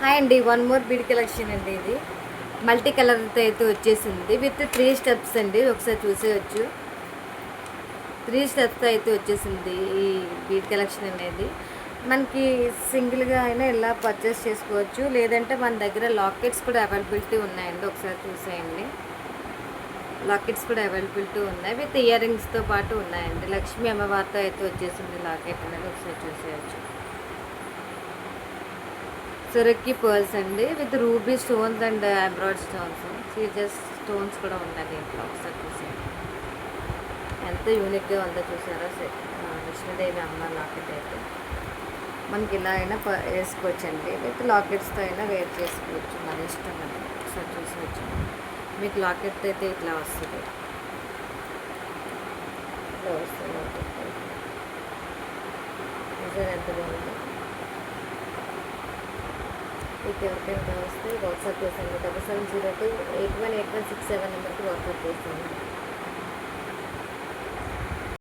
Hi అండి, one more bead collection అండి. ఇది మల్టీ కలర్తో అయితే వచ్చేసింది విత్ 3 స్టెప్స్ అండి. ఒకసారి చూసేయచ్చు. 3 స్టెప్స్తో అయితే వచ్చేసింది ఈ బీడ్ కలెక్షన్ అనేది. మనకి సింగిల్గా అయినా ఇలా పర్చేస్ చేసుకోవచ్చు, లేదంటే మన దగ్గర లాకెట్స్ కూడా అవైలబిలిటీ ఉన్నాయండి. ఒకసారి చూసేయండి. లాకెట్స్ కూడా అవైలబిలిటీ ఉన్నాయి, విత్ ఇయర్ రింగ్స్తో పాటు ఉన్నాయండి. లక్ష్మీ అమ్మవారితో అయితే వచ్చేసింది లాకెట్ అనేది. ఒకసారి చూసేయచ్చు. సురక్కి పర్ల్స్ అండి, with ruby stones and embroid stones, సీజర్స్ స్టోన్స్ కూడా ఉన్నాయి దీంట్లో. ఒకసారి చూసేయండి ఎంత యూనిక్గా ఉందో. చూసారా లక్ష్మీదేవి అమ్మ లాకెట్ అయితే మనకి ఇలా అయినా వేసుకోవచ్చండి, విత్ లాకెట్స్తో అయినా వేర్ చేసుకోవచ్చు, మన ఇష్టం అండి. ఒకసారి చూసుకోవచ్చు. మీకు లాకెట్ అయితే ఇట్లా వస్తుంది. ఇట్లా వస్తుంది లాకెట్ అయితే ఎంత బాగుంది. మీకు ఎవరికైనా వస్తే వాట్సాప్ చేస్తాను. 7702818167 నెంబర్కి వాట్సాప్ చేస్తాను.